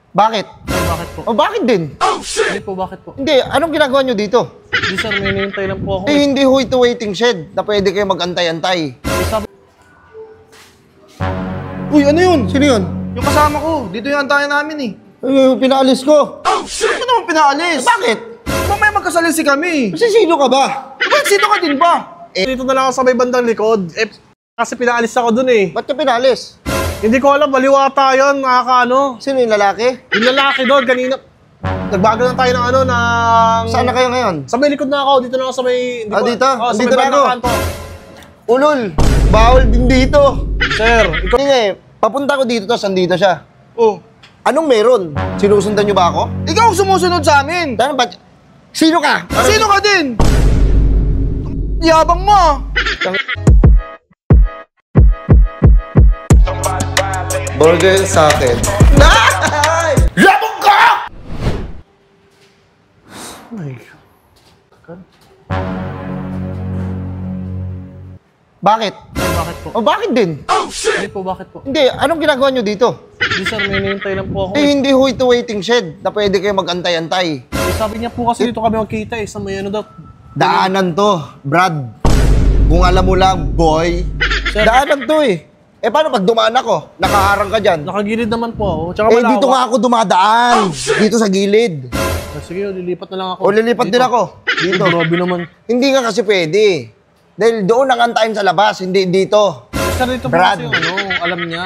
Bakit? Bakit po? O bakit din? Hindi po, bakit po? Hindi, anong ginagawa nyo dito? Hindi sir, may hinihintay lang po ako. Eh, hindi ho ito waiting shed na pwede kayo mag-antay-antay. Uy, ano yun? Sino yun? Yung kasama ko. Dito yung antayan namin eh. Pinaalis ko. Ano naman pinaalis? Bakit? Mamaya magkasalisi kami. Kasi sino ka ba? Ba't sino ka din ba? Dito na lang ako sa may bandang likod. Kasi pinaalis ako dun eh. Ba't ka pinaalis? Hindi ko alam, baliwata yun, nakakaano. Sino yung lalaki? Yung lalaki doon, kanina. Nagbago na tayo ng ano, ng... Saan na kayo ngayon? Sa may likod na ako, dito na ako sa may... Dito? Oh, Dito sa may na ako. kanto. Ulol, bawal din dito. Sir, ikaw... Hindi nga eh, papunta ko dito, tapos andito siya. Oh. Anong meron? Sinusundan nyo ba ako? Ikaw ang sumusunod sa amin. Ano ba? Sino ka? Sino ka din? Yabang mo ah. Burger sa akin. Yabang ka! Oh my God. Bakit? Bakit po? O bakit din? Hindi po, bakit po? Hindi, anong ginagawa nyo dito? Hindi sir, may hinihintay lang po ako. Eh, hindi ho ito waiting shed na pwede kayo mag-antay-antay. Sabi niya po kasi dito kami magkita eh, sa may ano daw. Daanan to, Brad. Kung alam mo lang, boy. Sir. Daanan to eh. Eh, paano pag dumaan ako? Nakaharang ka dyan. Nakagilid naman po ako. Tsaka Eh, dito nga ako dumadaan. Dito sa gilid. Sige, lilipat na lang ako. O, lilipat din ako. Dito. Grabe naman. Hindi nga kasi pwede. Dahil doon nakantayin sa labas, hindi dito. Sir, dito po Brad. kasi yung ano, alam niya.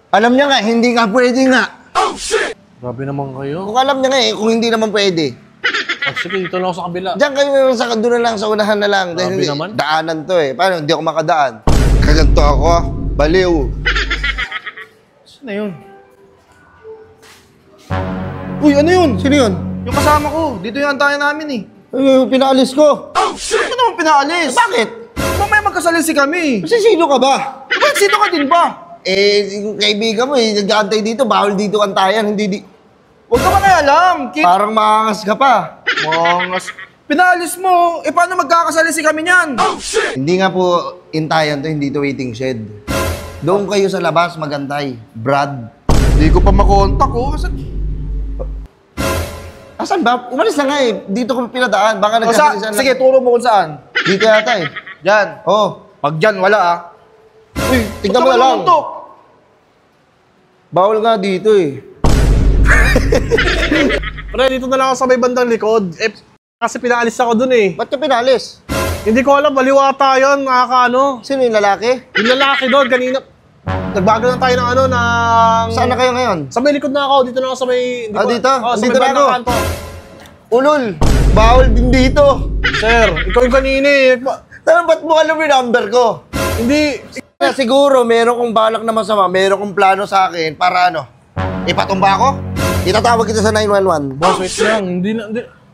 Alam niya nga, hindi nga pwede nga. Grabe naman kayo. Kung alam niya nga eh, kung hindi naman pwede. Sige, dito lang ako sa kabila. Diyan kayo sa doon na lang, sa unahan na lang. Dahil Grabe hindi, naman. daanan to eh. Paano, hindi ako makadaan. Kaganto ako, baliw. Sino yun? Uy, ano yun? Sino yun? Yung kasama ko. Dito yung antayan namin eh. Pinaalis ko. Ano naman pinaalis? Bakit? Mamaya magkasalisi kami. Kasi sino ka ba? Ba't sino ka din ba? Eh, yung kaibigan mo eh, nag-aantay dito, bawal dito antayan, hindi di... Huwag ka makialam. Parang maangas ka pa. Mangas. Pinaalis mo. Eh, paano magkakasalisi kami niyan? Hindi nga po intayan to, hindi to waiting shed. Doon kayo sa labas magantay, Brad. Hindi ko pa makontak oh. Asan ba? Umalis na nga eh. Dito ko pinadaan. Baka nagkasalisan lang. Sige, turo mo kung saan. Dito yata eh. Diyan. Oh. Pag dyan, wala ah. Uy, tignan mo na lang. makontok? Bawal nga dito eh. Pre, dito na lang ako sa may bandang likod. Kasi pinaalis ako dun eh. Ba't ka pinalis? Hindi ko alam, baliwata yun, nakakaano. Sino yung lalaki? Yung lalaki doon, kanina. Nagbago na tayo ng ano, ng... Saan na kayo ngayon? Sa may likod na ako, dito na ako sa may... Dito? Oh, sa may Dito na bandang ako. kanto. Ulol, bawal din dito. Sir, ikaw yung kanina eh. Ba't mo alam yung number ko? Hindi. Na siguro, meron kong balak na masama, meron kong plano sa akin para ano, ipatumba ako? Itatawag kita sa 911. Boss, wait lang.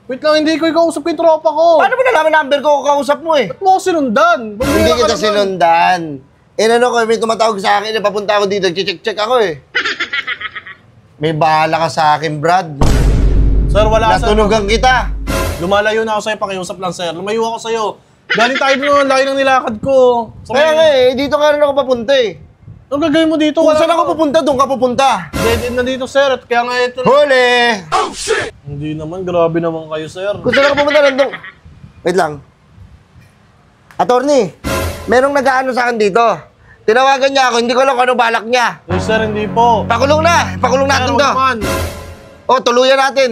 Wait lang, hindi ko ikausap ko yung tropa ko. Paano mo nalaman number ko kung kausap mo eh? Ba't mo ako sinundan? Hindi kita sinundan. Eh ano ko, may tumatawag sa akin, papunta ako dito, check ako eh. May bahala ka sa akin, Brad. Sir, wala sir. Natunugan kita. Lumalayo na ako sa'yo, pakiusap lang sir. Lumayo ako sa'yo. Galing tayo doon, layo ng nilakad ko. Kaya nga eh, dito ka rin ako papunta eh. Anong gagawin mo dito? Kung saan ako pupunta, doon ka pupunta. Dead end na dito sir, at kaya nga ito. Huli! Hindi naman, grabe naman kayo sir. Kung saan ako pupunta, nandun. Wait lang. Attorney, merong nag-aano sa akin dito. Tinawagan niya ako, hindi ko alam kung ano balak niya. Eh sir, hindi po. Pakulong na! Pakulong natin Sir, to. wag naman. O, tuluyan natin.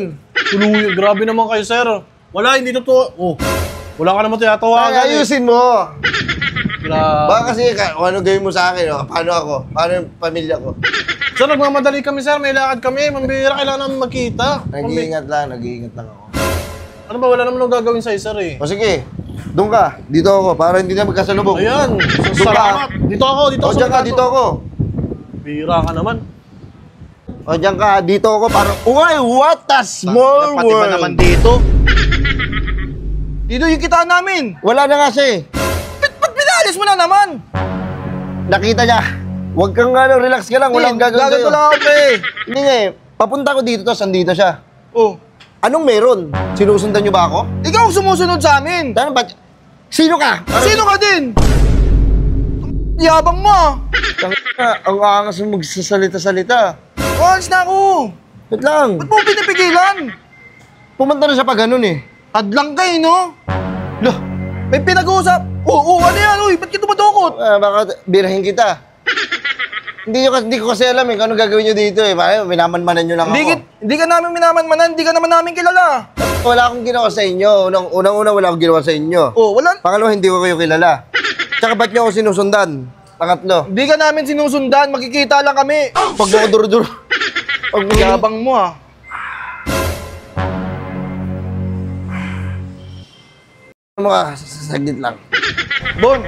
Tuluy, grabe naman kayo sir. Wala, hindi totoo. Oh, wala ka naman tinatawagan Ay, ayusin mo. Grabe. Baka kasi kung ano gawin mo sa akin, o, paano ako? Paano yung pamilya ko? Sir, nagmamadali kami sir, may lakad kami. Mambihira, kailangan namin magkita. Nag-iingat lang ako. Ano ba, wala naman nung gagawin sa'yo sir eh. O sige, doon ka. Dito ako, para hindi na magkasalubong. Ayan, Doon ka. salamat. Dito ako, dito O, ako. dyan ka, sa dito ako. Bihira ka naman. O, dyan ka, dito ako. Parang, uy, what a small Pati ba world. naman dito? Dito yung kitaan namin. Wala na nga siya eh. Ba't pinalis mo na naman? Nakita niya. Huwag kang relax ka lang. Walang gagawin Gaganto sa'yo. lang ako pre. Hindi nga eh. Papunta ko dito, tapos andito siya. Oh. Anong meron? Sinusundan niyo ba ako? Ikaw ang sumusunod sa amin. Ano ba? Sino ka? Sino ka din? Yabang mo ah. Ang angas mo magsasalita-salita. Alis na ako. Wait lang. Ba't mo pinipigilan? Pumunta na siya pa ganun eh. Hadlang kayo, no? Loh, May pinag-uusap. Oo, ano yan? Uy, ba't ka tumadukot? baka birahin kita. Hindi ko kasi alam eh kung anong gagawin nyo dito eh. Parang minamanmanan nyo lang ako. Hindi ka namin minaman-manan, hindi ka naman namin kilala. Wala akong ginawa sa inyo. Unang-una wala akong ginawa sa inyo. Oh, wala. Pangalawa, hindi ko kayo kilala. Tsaka ba't nyo ako sinusundan? Pangatlo, Hindi ka namin sinusundan, magkikita lang kami. pag mo ako duro-duro. Pag mo Yabang mo ah. mga saglit lang. Bon,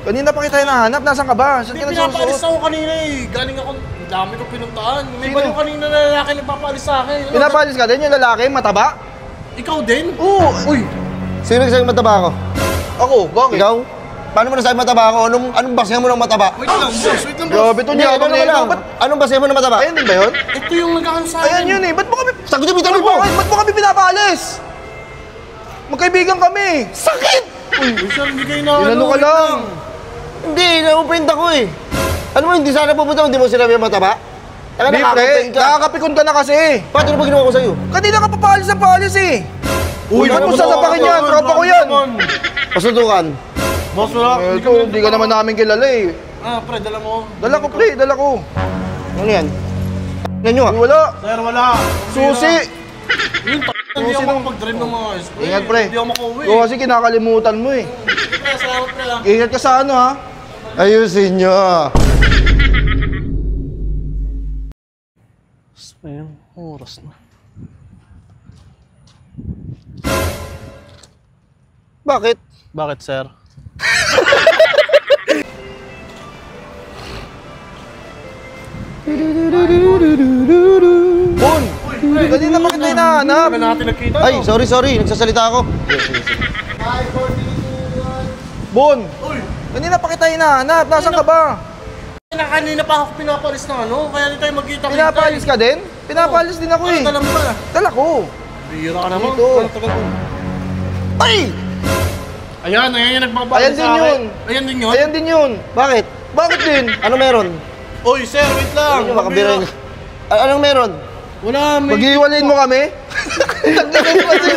kanina pa kita hinahanap, nasan ka ba? Saan ka Pinapalis nagsusuot? ako kanina eh. Galing ako, ang dami ko pinuntahan. May Sino? baliw kanina na lalaki nagpapalis sa akin. Ano? Pinapalis ka din, yung lalaki, mataba? Ikaw din? Oo, uy. Sino nagsayang mataba ako? Ako, bakit? Ikaw? Paano mo nasabi mataba ako? Anong basehan mo ng mataba? Wait lang, boss. Wait lang, boss. Grabe to Hindi, niya, ano abang ka lang? nito. Anong basehan mo ng mataba? Ayan din ba yun? Ito yung nagkakano sa akin. Ayan yun eh, ba't mo kami... Sagutin mo yung tanong mo! Ba't mo kami pinapalis? Magkaibigan kami. Sakit! Uy, sir, hindi kayo na Inano ka wait lang. Hindi, na-offend ako eh. Ano mo, hindi sana pupunta, hindi mo sinabi yung mataba? Taka Hindi pre, nakaka-offend ka. nakakapikon ka na kasi. Paano ba ginawa ko sa'yo? Kanina ka papalis na palis eh. Uy, ba't mo ano ba sasapakin to? yan? Tropa ko yan. Pasutukan. Boss, wala. Ito, hindi ka naman namin kilala eh. Ah, pre, dala mo. Dala ko pre, dala ko. Ano yan? Ano nyo ah? Uy, wala. Sir, wala. Susi. Yung hindi ako makapag-drive ng mga spray. Ingat pre. Hindi ako makauwi. Oo, kasi kinakalimutan mo eh. Pre, salamat pre ah. Ingat ka sa ano ha. Ayusin nyo. Ayun, oras na. Bakit? Bakit, sir? Bon, kanina pa kita hinahanap. Kailan natin nagkita, Ay, no? sorry. Nagsasalita ako. Bon, kanina pa kita hinahanap. Nasaan ka ba? Kanina pa ako pinapalis na ano, kaya hindi tayo magkita-kita. Pinapalis ka din? Pinapalis din ako eh. Dala mo ba? Dala ko. Bira ka naman. Dito. Ang tagal ko. Ay! Ayan yung nagbabalis Ayan din sa akin. yun. Ayan din yun? Ayan din yun. Bakit? Bakit din? Ano meron? Oy, sir, wait lang. Ano nyo, makabira yun? Anong meron? Wala, may... Maghiwalayin mo kami? Tanggalin mo kasi.